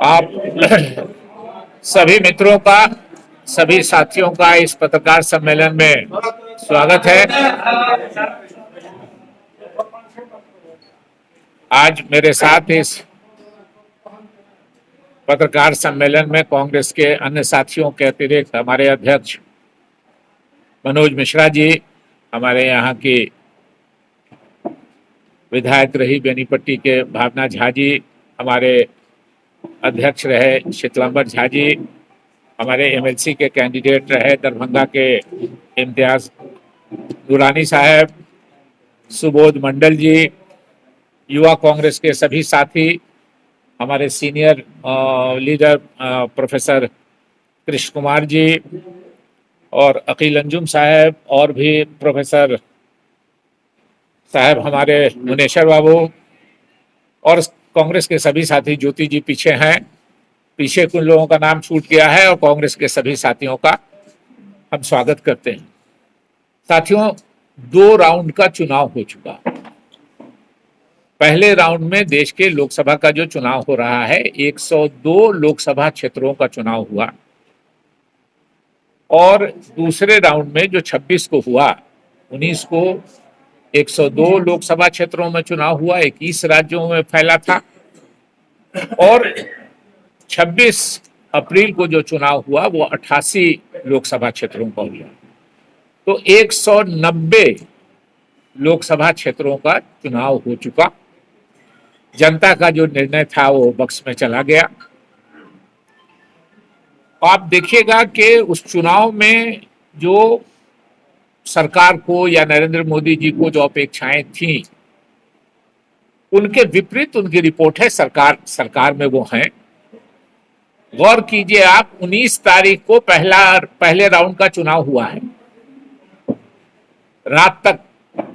आप सभी मित्रों का, सभी साथियों का इस पत्रकार सम्मेलन में स्वागत है। आज मेरे साथ इस पत्रकार सम्मेलन में कांग्रेस के अन्य साथियों के अतिरिक्त हमारे अध्यक्ष मनोज मिश्रा जी, हमारे यहाँ की विधायक रही बेनीपट्टी के भावना झा जी, हमारे अध्यक्ष रहे शीतलांबर झा जी, हमारे एमएलसी के कैंडिडेट रहे दरभंगा के इम्तियाज दुरानी साहब, सुबोध मंडल जी, युवा कांग्रेस के सभी साथी, हमारे senior leader professor Krishna Kumar ji और अकील अंजुम साहब, और भी प्रोफेसर साहब हमारे मुनेश्वर बाबू, और कांग्रेस के सभी साथी, ज्योति जी पीछे हैं, पीछे कुछ लोगों का नाम छूट गया है, और कांग्रेस के सभी साथियों का हम स्वागत करते हैं। साथियों, 2 राउंड का चुनाव हो चुका। पहले राउंड में देश के लोकसभा का जो चुनाव हो रहा है, 102 लोकसभा क्षेत्रों का चुनाव हुआ, और दूसरे राउंड में जो 26 को हुआ, 19 को 102 लोकसभा क्षेत्रों में चुनाव हुआ, 21 राज्यों में फैला था, और 26 अप्रैल को जो चुनाव हुआ वो 88 लोकसभा क्षेत्रों का हुआ। तो 190 लोकसभा क्षेत्रों का चुनाव हो चुका। जनता का जो निर्णय था वो बक्स में चला गया। आप देखिएगा कि उस चुनाव में जो सरकार को या नरेंद्र मोदी जी को जो अपेक्षाएं थी, उनके विपरीत उनकी रिपोर्ट है। सरकार में वो हैं। गौर कीजिए आप, 19 तारीख को पहले राउंड का चुनाव हुआ है। रात तक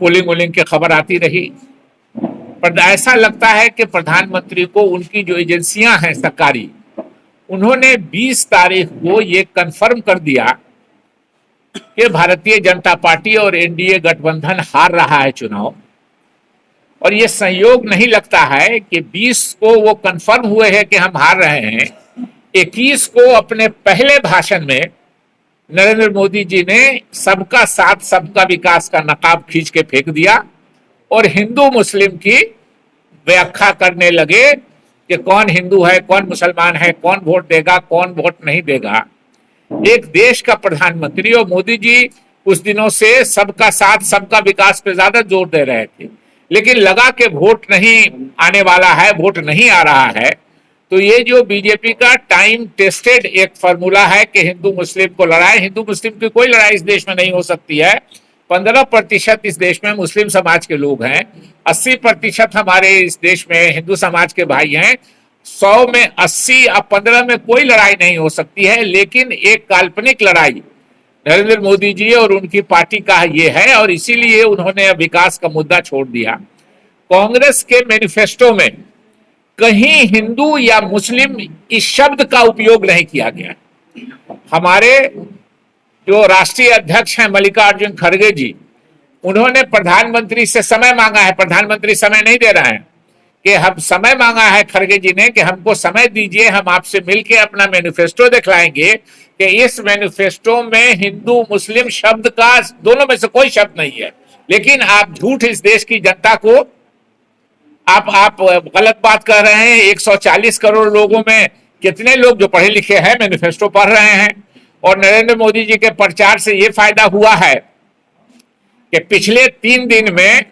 पोलिंग की खबर आती रही, पर ऐसा लगता है कि प्रधानमंत्री को उनकी जो एजेंसियां हैं सरकारी, उन्होंने 20 तारीख को ये कन्फर्म कर दिया कि भारतीय जनता पार्टी और एनडीए गठबंधन हार रहा है चुनाव। और ये संयोग नहीं लगता है कि 20 को वो कन्फर्म हुए हैं कि हम हार रहे हैं, 21 को अपने पहले भाषण में नरेंद्र मोदी जी ने सबका साथ सबका विकास का नकाब खींच के फेंक दिया और हिंदू मुस्लिम की व्याख्या करने लगे कि कौन हिंदू है, कौन मुसलमान है, कौन वोट देगा, कौन वोट नहीं देगा। एक देश का प्रधानमंत्री, और मोदी जी कुछ दिनों से सबका साथ सबका विकास पे ज्यादा जोर दे रहे थे, लेकिन लगा कि वोट नहीं आने वाला है, वोट नहीं आ रहा है, तो ये जो बीजेपी का टाइम टेस्टेड एक फॉर्मूला है कि हिंदू मुस्लिम को लड़ाई, हिंदू मुस्लिम की कोई लड़ाई इस देश में नहीं हो सकती है। 15% इस देश में मुस्लिम समाज के लोग हैं, 80% हमारे इस देश में हिंदू समाज के भाई हैं। 100 में 80 और 15 में कोई लड़ाई नहीं हो सकती है, लेकिन एक काल्पनिक लड़ाई नरेंद्र मोदी जी और उनकी पार्टी का ये है, और इसीलिए उन्होंने विकास का मुद्दा छोड़ दिया। कांग्रेस के मैनिफेस्टो में कहीं हिंदू या मुस्लिम इस शब्द का उपयोग नहीं किया गया। हमारे जो राष्ट्रीय अध्यक्ष हैं मल्लिकार्जुन खड़गे जी, उन्होंने प्रधानमंत्री से समय मांगा है। प्रधानमंत्री समय नहीं दे रहे हैं, कि हम समय मांगा है खड़गे जी ने कि हमको समय दीजिए, हम आपसे मिलके अपना मैनिफेस्टो दिखलाएंगे कि इस मैनिफेस्टो में हिंदू मुस्लिम शब्द का दोनों में से कोई शब्द नहीं है। लेकिन आप झूठ इस देश की जनता को आप गलत बात कर रहे हैं। 140 करोड़ लोगों में कितने लोग जो पढ़े लिखे हैं मैनिफेस्टो पढ़ रहे हैं, और नरेंद्र मोदी जी के प्रचार से ये फायदा हुआ है कि पिछले 3 दिन में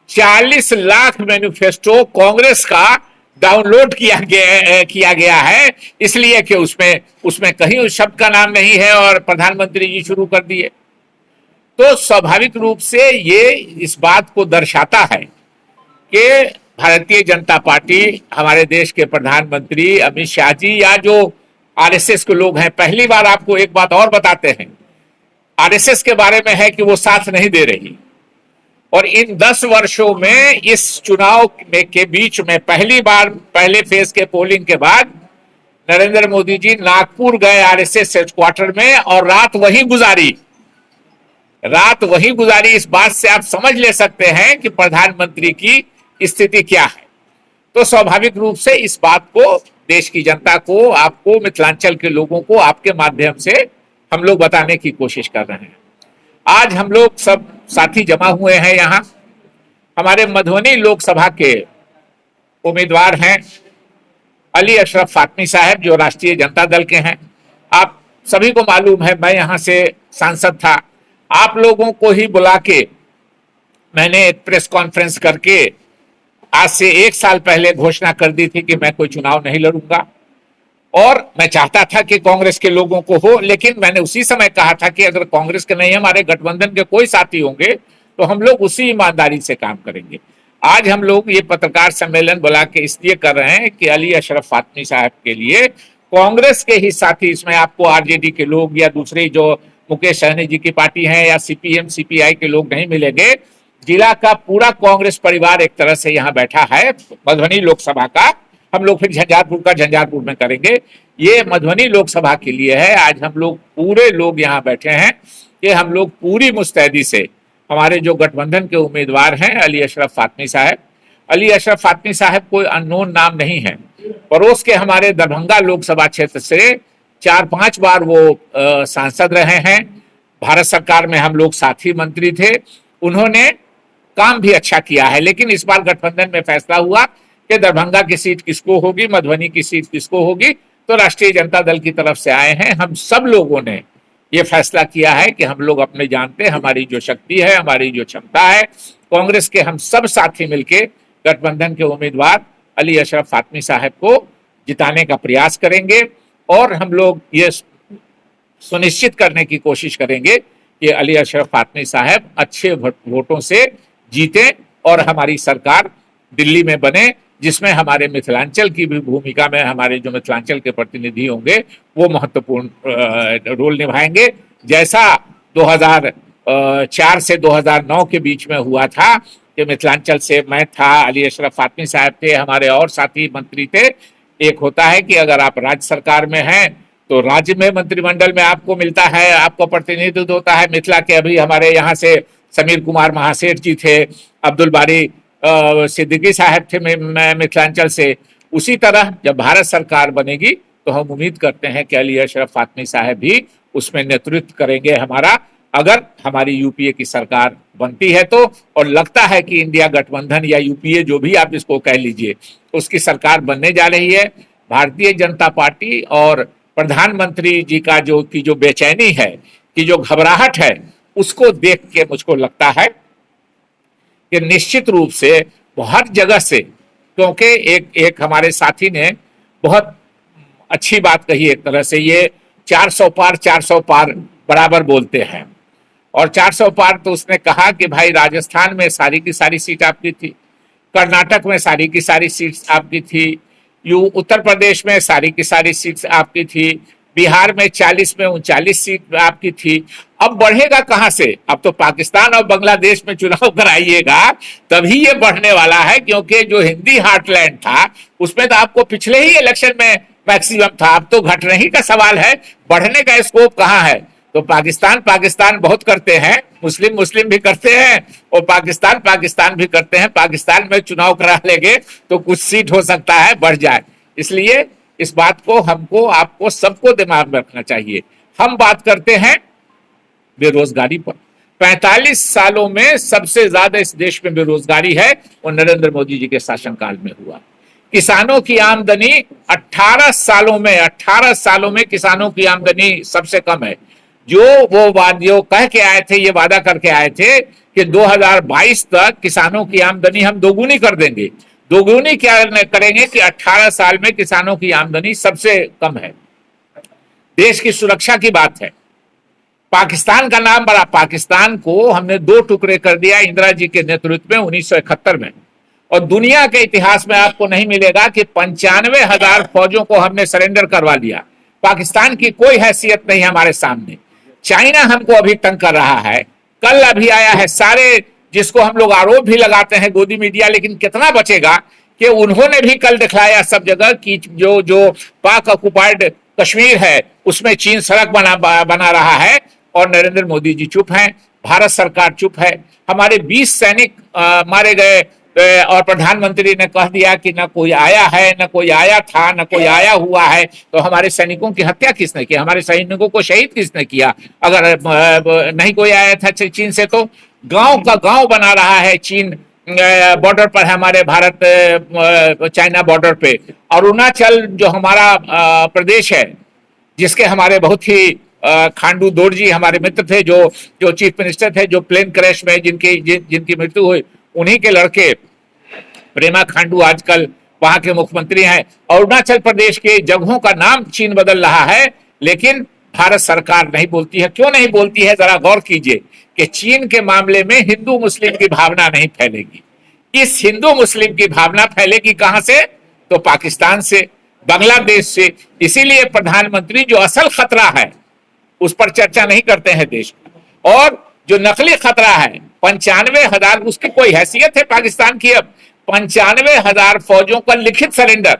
40 लाख मैनिफेस्टो कांग्रेस का डाउनलोड किया गया है, इसलिए कि उसमें कहीं उस शब्द का नाम नहीं है, और प्रधानमंत्री जी शुरू कर दिए। तो स्वाभाविक रूप से ये इस बात को दर्शाता है कि भारतीय जनता पार्टी, हमारे देश के प्रधानमंत्री अमित शाह जी, या जो आरएसएस के लोग हैं, पहली बार आपको एक बात और बताते हैं, आरएसएस के बारे में है कि वो साथ नहीं दे रही। और इन 10 वर्षों में इस चुनाव के बीच में पहली बार पहले फेज के पोलिंग के बाद नरेंद्र मोदी जी नागपुर गए आरएसएस हेडक्वार्टर में, और रात वहीं गुजारी। इस बात से आप समझ ले सकते हैं कि प्रधानमंत्री की स्थिति क्या है। तो स्वाभाविक रूप से इस बात को देश की जनता को, आपको, मिथिलांचल के लोगों को आपके माध्यम से हम लोग बताने की कोशिश कर रहे हैं। आज हम लोग सब साथी जमा हुए हैं यहाँ। हमारे मधुबनी लोकसभा के उम्मीदवार हैं अली अशरफ फातमी साहब, जो राष्ट्रीय जनता दल के हैं। आप सभी को मालूम है, मैं यहाँ से सांसद था। आप लोगों को ही बुला के मैंने एक प्रेस कॉन्फ्रेंस करके आज से 1 साल पहले घोषणा कर दी थी कि मैं कोई चुनाव नहीं लड़ूंगा, और मैं चाहता था कि कांग्रेस के लोगों को हो, लेकिन मैंने उसी समय कहा था कि अगर कांग्रेस के नहीं, हमारे गठबंधन के कोई साथी होंगे तो हम लोग उसी ईमानदारी से काम करेंगे। आज हम लोग ये पत्रकार सम्मेलन बुला के इसलिए कर रहे हैं कि अली अशरफ फातमी साहब के लिए कांग्रेस के ही साथी, इसमें आपको आरजेडी के लोग या दूसरे जो मुकेश सहनी जी की पार्टी है या सीपीएम सीपीआई के लोग नहीं मिलेंगे। जिला का पूरा कांग्रेस परिवार एक तरह से यहाँ बैठा है। मधुबनी लोकसभा का हम लोग फिर झंझारपुर का झंझारपुर में करेंगे, ये मधुबनी लोकसभा के लिए है। आज हम लोग पूरे लोग यहाँ बैठे हैं कि हम लोग पूरी मुस्तैदी से, हमारे जो गठबंधन के उम्मीदवार हैं अली अशरफ फातमी साहब, अली अशरफ फातमी साहब कोई अननोन नाम नहीं है। पड़ोस के हमारे दरभंगा लोकसभा क्षेत्र से 4-5 बार वो सांसद रहे हैं। भारत सरकार में हम लोग साथी मंत्री थे। उन्होंने काम भी अच्छा किया है, लेकिन इस बार गठबंधन में फैसला हुआ कि दरभंगा की सीट किसको होगी, मधुबनी की सीट किसको होगी, तो राष्ट्रीय जनता दल की तरफ से आए हैं। हम सब लोगों ने ये फैसला किया है कि हम लोग अपने जानते हैं, हमारी जो शक्ति है, हमारी जो क्षमता है, कांग्रेस के हम सब साथी मिलके गठबंधन के उम्मीदवार अली अशरफ फातमी साहब को जिताने का प्रयास करेंगे, और हम लोग ये सुनिश्चित करने की कोशिश करेंगे कि अली अशरफ फातमी साहब अच्छे वोटों से जीते और हमारी सरकार दिल्ली में बने, जिसमें हमारे मिथिलांचल की भी भूमिका में हमारे जो मिथिलांचल के प्रतिनिधि होंगे वो महत्वपूर्ण रोल निभाएंगे। जैसा 2004 से 2009 के बीच में हुआ था कि मिथिलांचल से मैं था, अली अशरफ फातमी साहब थे, हमारे और साथी मंत्री थे। एक होता है कि अगर आप राज्य सरकार में हैं तो राज्य में मंत्रिमंडल में आपको मिलता है, आपको प्रतिनिधित्व होता है। मिथिला के अभी हमारे यहाँ से समीर कुमार महासेठ जी थे, अब्दुल बारी सिद्दीकी साहब थे मिथिलांचल से। उसी तरह जब भारत सरकार बनेगी तो हम उम्मीद करते हैं कि अली अशरफ फातमी साहब भी उसमें नेतृत्व करेंगे हमारा, अगर हमारी यूपीए की सरकार बनती है तो। और लगता है कि इंडिया गठबंधन या यूपीए जो भी आप इसको कह लीजिए, उसकी सरकार बनने जा रही है। भारतीय जनता पार्टी और प्रधानमंत्री जी का जो बेचैनी है, कि जो घबराहट है, उसको देख के मुझको लगता है कि निश्चित रूप से हर जगह से, क्योंकि एक हमारे साथी ने बहुत अच्छी बात कही, एक तरह से ये 400 पार बराबर बोलते हैं। और 400 पार तो उसने कहा कि भाई राजस्थान में सारी की सारी सीट आपकी थी, कर्नाटक में सारी की सारी सीट आपकी थी, उत्तर प्रदेश में सारी की सारी सीट आपकी थी, बिहार में 40 में 39 सीट आपकी थी। अब बढ़ेगा कहां से? अब तो पाकिस्तान और बांग्लादेश में चुनाव कराइएगा तभी ये बढ़ने वाला है, क्योंकि जो हिंदी हार्टलैंड था उसमें तो आपको पिछले ही इलेक्शन में मैक्सिमम था। अब तो घटने ही का सवाल है, बढ़ने का स्कोप कहाँ है? तो पाकिस्तान बहुत करते हैं, मुस्लिम भी करते हैं, और पाकिस्तान भी करते हैं। पाकिस्तान में चुनाव करा लेंगे तो कुछ सीट हो सकता है बढ़ जाए। इसलिए इस बात को हमको, आपको, सबको दिमाग में रखना चाहिए। हम बात करते हैं बेरोजगारी पर। 45 सालों में सबसे ज्यादा इस देश में बेरोजगारी है वो नरेंद्र मोदी जी के शासनकाल में हुआ। किसानों की आमदनी 18 सालों में किसानों की आमदनी सबसे कम है। जो कह के आए थे, ये वादा करके आए थे कि 2022 तक किसानों की आमदनी हम दोगुनी कर देंगे। दोगुनी क्या करेंगे कि 18 साल में किसानों की आमदनी सबसे कम है। देश की सुरक्षा की बात है। पाकिस्तान का नाम बड़ा, पाकिस्तान को हमने 2 टुकड़े कर दिया इंदिरा जी के नेतृत्व में 1971 में। और दुनिया के इतिहास में आपको नहीं मिलेगा कि 95,000 फौजों को हमने सरेंडर करवा लिया। पाकिस्तान की कोई हैसियत नहीं हमारे सामने। चाइना हमको अभी तंग कर रहा है। कल अभी आया है, सारे जिसको हम लोग आरोप भी लगाते हैं गोदी मीडिया, लेकिन कितना बचेगा कि उन्होंने भी कल दिखलाया सब जगह कि जो पाक ऑक्युपाइड कश्मीर है उसमें चीन सड़क बना रहा है, और नरेंद्र मोदी जी चुप हैं, भारत सरकार चुप है। हमारे 20 सैनिक मारे गए और प्रधानमंत्री ने कह दिया कि न कोई आया है, न कोई आया था, न कोई आया हुआ है, तो हमारे सैनिकों की हत्या किसने की? हमारे सैनिकों को शहीद किसने किया? अगर नहीं कोई आया था चीन से, तो गांव का गांव बना रहा है चीन बॉर्डर पर, हमारे भारत चाइना बॉर्डर पे। अरुणाचल जो हमारा प्रदेश है, जिसके हमारे बहुत ही खांडू दोरजी हमारे मित्र थे, जो चीफ मिनिस्टर थे, जो प्लेन क्रैश में जिनकी मृत्यु हुई, उन्हीं के लड़के प्रेमा खांडू आजकल वहां के मुख्यमंत्री हैं। अरुणाचल प्रदेश के जगहों का नाम चीन बदल रहा है, लेकिन भारत सरकार नहीं बोलती है। क्यों नहीं बोलती है? जरा गौर कीजिए कि चीन के मामले में हिंदू मुस्लिम की भावना नहीं फैलेगी। इस हिंदू मुस्लिम की भावना फैलेगी कहां से? तो पाकिस्तान से, बांग्लादेश से। इसीलिए प्रधानमंत्री जो असल खतरा है उस पर चर्चा नहीं करते हैं देश, और जो नकली खतरा है 95,000, उसकी कोई हैसियत है पाकिस्तान की? अब 95,000 फौजों का लिखित सरेंडर,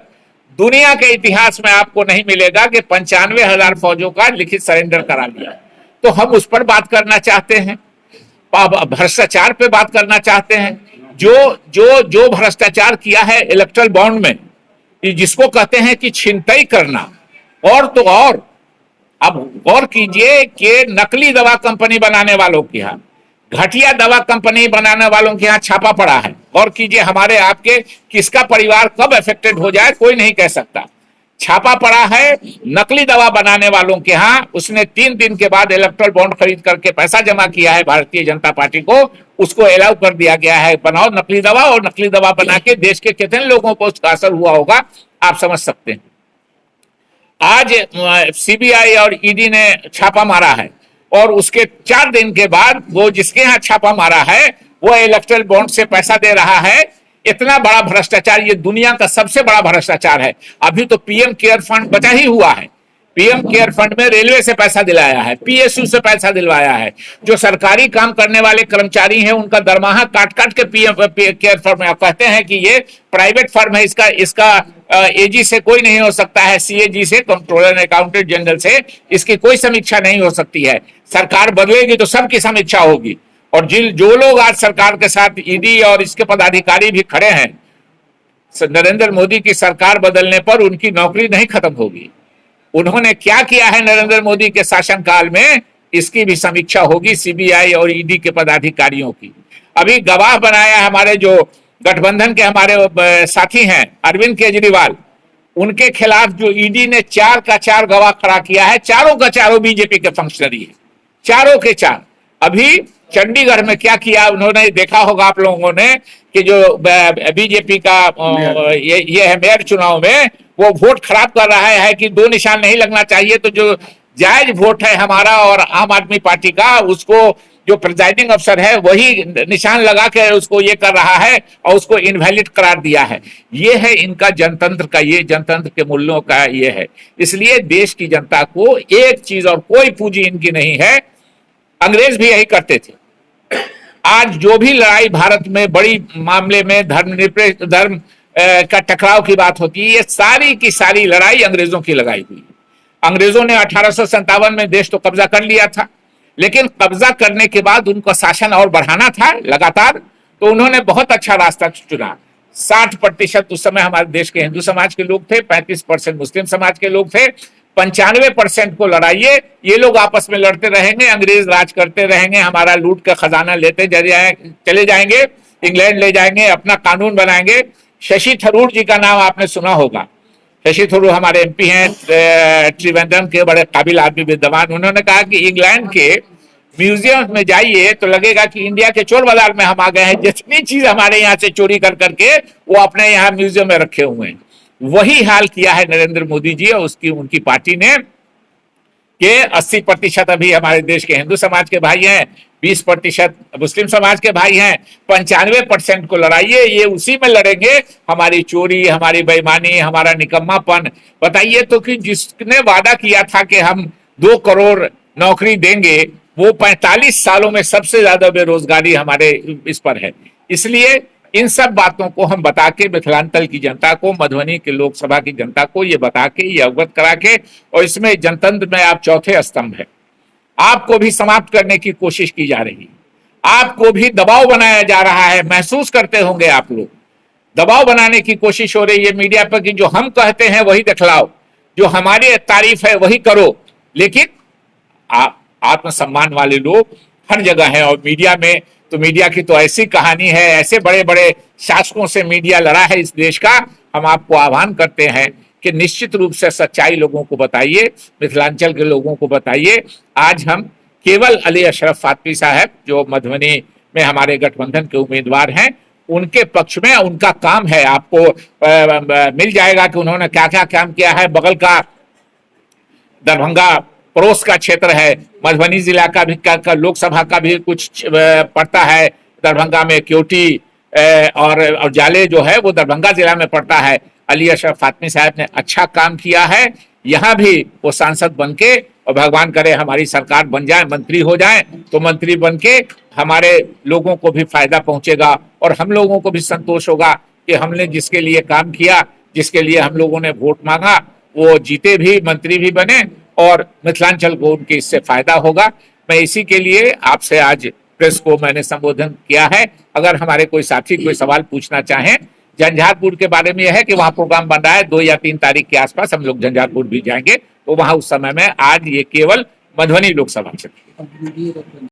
दुनिया के इतिहास में आपको नहीं मिलेगा कि 95,000 फौजों का लिखित सरेंडर करा लिया। तो हम उस पर बात करना चाहते हैं, भ्रष्टाचार पे बात करना चाहते हैं। जो भ्रष्टाचार किया है इलेक्ट्रल बॉन्ड में, जिसको कहते हैं कि छिनतई करना, और तो और अब गौर कीजिए कि नकली दवा कंपनी बनाने वालों के यहाँ, घटिया दवा कंपनी बनाने वालों के यहाँ छापा पड़ा है। गौर कीजिए, हमारे आपके किसका परिवार कब अफेक्टेड हो जाए कोई नहीं कह सकता। छापा पड़ा है नकली दवा बनाने वालों के यहाँ। उसने 3 दिन के बाद इलेक्ट्रल बॉन्ड खरीद करके पैसा जमा किया है भारतीय जनता पार्टी को, उसको अलाउ कर दिया गया है, बनाओ नकली दवा, और नकली दवा बना के देश के कितने लोगों को उसका असर हुआ होगा आप समझ सकते हैं। आज सीबीआई और ईडी ने छापा मारा है, और उसके 4 दिन के बाद वो जिसके यहाँ छापा मारा है वो इलेक्ट्रल बॉन्ड से पैसा दे रहा है। इतना बड़ा भ्रष्टाचार, ये दुनिया का सबसे बड़ा भ्रष्टाचार है। अभी तो पीएम केयर फंड बचा ही हुआ है, पीएम केयर फंड में रेलवे से पैसा दिलाया है, पीएसयू से पैसा दिलवाया है। जो सरकारी काम करने वाले कर्मचारी हैं उनका दरमाहा काट काट के पीएम केयर फंड में। आप कहते हैं कि ये प्राइवेट फर्म है, इसका एजी से कोई नहीं हो सकता है, सीएजी से, कंट्रोलर अकाउंटेंट जनरल से इसकी कोई समीक्षा नहीं हो सकती है। सरकार बदलेगी तो सबकी समीक्षा होगी। और जो लोग आज सरकार के साथ, ईडी और इसके पदाधिकारी भी खड़े हैं, नरेंद्र मोदी की सरकार बदलने पर उनकी नौकरी नहीं खत्म होगी। उन्होंने क्या किया है नरेंद्र मोदी के शासनकाल में, इसकी भी समीक्षा होगी सीबीआई और ईडी के पदाधिकारियों की। अभी गवाह बनाया हमारे जो गठबंधन के हमारे साथी हैं अरविंद केजरीवाल, उनके खिलाफ जो ईडी ने 4 का 4 गवाह खड़ा किया है, चारों का चारों बीजेपी के फंक्शनरी है, चारों के 4। अभी चंडीगढ़ में क्या किया उन्होंने, देखा होगा आप लोगों ने कि जो बीजेपी का ये है मेयर चुनाव में, वो वोट खराब कर रहा है कि 2 निशान नहीं लगना चाहिए। तो जो जायज वोट है हमारा और आम आदमी पार्टी का, उसको जो प्रिजाइडिंग अफसर है वही निशान लगा के उसको ये कर रहा है और उसको इनवैलिड करार दिया है। ये है इनका जनतंत्र का, ये जनतंत्र के मूल्यों का ये है। इसलिए देश की जनता को एक चीज और कोई पूंजी इनकी नहीं है। अंग्रेज भी यही करते थे। आज जो भी लड़ाई भारत में बड़ी मामले में धर्म का टकराव की बात होती है, ये सारी की सारी लड़ाई अंग्रेजों की लगाई हुई। अंग्रेजों ने 1857 में देश तो कब्जा कर लिया था, लेकिन कब्जा करने के बाद उनका शासन और बढ़ाना था लगातार, तो उन्होंने बहुत अच्छा रास्ता चुना। 60% उस समय हमारे देश के हिंदू समाज के लोग थे, 35% मुस्लिम समाज के लोग थे। 95% को लड़ाइए, ये लोग आपस में लड़ते रहेंगे, अंग्रेज राज करते रहेंगे, हमारा लूट का खजाना लेते चले जाएंगे, इंग्लैंड ले जाएंगे, अपना कानून बनाएंगे। शशि थरूर जी का नाम आपने सुना होगा। शशि थरूर हमारे एमपी हैं, त्रिवेंद्रम के बड़े काबिल आदमी, विद्वान। उन्होंने कहा कि इंग्लैंड के म्यूजियम में जाइए तो लगेगा कि इंडिया के चोर बाजार में हम आ गए हैं। जितनी चीज हमारे यहाँ से चोरी कर करके वो अपने यहाँ म्यूजियम में रखे हुए हैं। वही हाल किया है नरेंद्र मोदी जी और उनकी पार्टी ने, कि 80% अभी हमारे देश के हिंदू समाज के भाई हैं, 20% मुस्लिम समाज के भाई हैं, 95% को लड़ाइए। ये उसी में लड़ेंगे हमारी चोरी, हमारी बेईमानी, हमारा निकम्मापन। बताइए तो कि जिसने वादा किया था कि हम 2 करोड़ नौकरी देंगे, वो 45 सालों में सबसे ज्यादा बेरोजगारी हमारे इस पर है। इसलिए इन सब बातों को हम बता के मिथिलांचल की जनता को, मधुबनी के लोकसभा की जनता को ये बता के, ये अवगत करा के, और इसमें जनतंत्र में आप चौथे स्तंभ है, आपको भी समाप्त करने की कोशिश की जा रही है। आपको भी दबाव बनाया जा रहा है, महसूस करते होंगे आप लोग। दबाव बनाने की कोशिश हो रही है मीडिया पर कि जो हम कहते हैं वही दिखलाओ, जो हमारी तारीफ है वही करो। लेकिन आत्मसम्मान वाले लोग हर जगह हैं, और मीडिया में तो मीडिया की तो ऐसी कहानी है, ऐसे बड़े बड़े शासकों से मीडिया लड़ा है इस देश का। हम आपको आह्वान करते हैं कि निश्चित रूप से सच्चाई लोगों को बताइए, मिथिलांचल के लोगों को बताइए। आज हम केवल अली अशरफ फातमी साहब जो मधुबनी में हमारे गठबंधन के उम्मीदवार हैं, उनके पक्ष में उनका काम है। आपको मिल जाएगा कि उन्होंने क्या क्या काम किया है। बगल का दरभंगा पड़ोस का क्षेत्र है, मधुबनी जिला का भी लोकसभा का भी कुछ पड़ता है। दरभंगा में क्योटी और जाले जो है वो दरभंगा जिला में पड़ता है। अली अशरफ फातमी साहब ने अच्छा काम किया है। यहाँ भी वो सांसद बन के, और भगवान करे हमारी सरकार बन जाए, मंत्री हो जाए, तो मंत्री बन के हमारे लोगों को भी फायदा पहुंचेगा और हम लोगों को भी संतोष होगा कि हमने जिसके लिए काम किया, जिसके लिए हम लोगों ने वोट मांगा, वो जीते भी, मंत्री भी बने और मिथिलांचल को उनके इससे फायदा होगा। मैं इसी के लिए आपसे आज प्रेस को मैंने संबोधन किया है। अगर हमारे कोई साथी कोई सवाल पूछना चाहें, झंझारपुर के बारे में यह है कि वहां प्रोग्राम बन रहा है, 2 या 3 तारीख के आसपास हम लोग झंझारपुर भी जाएंगे, तो वहां उस समय में, आज ये केवल मधुबनी लोकसभा क्षेत्र।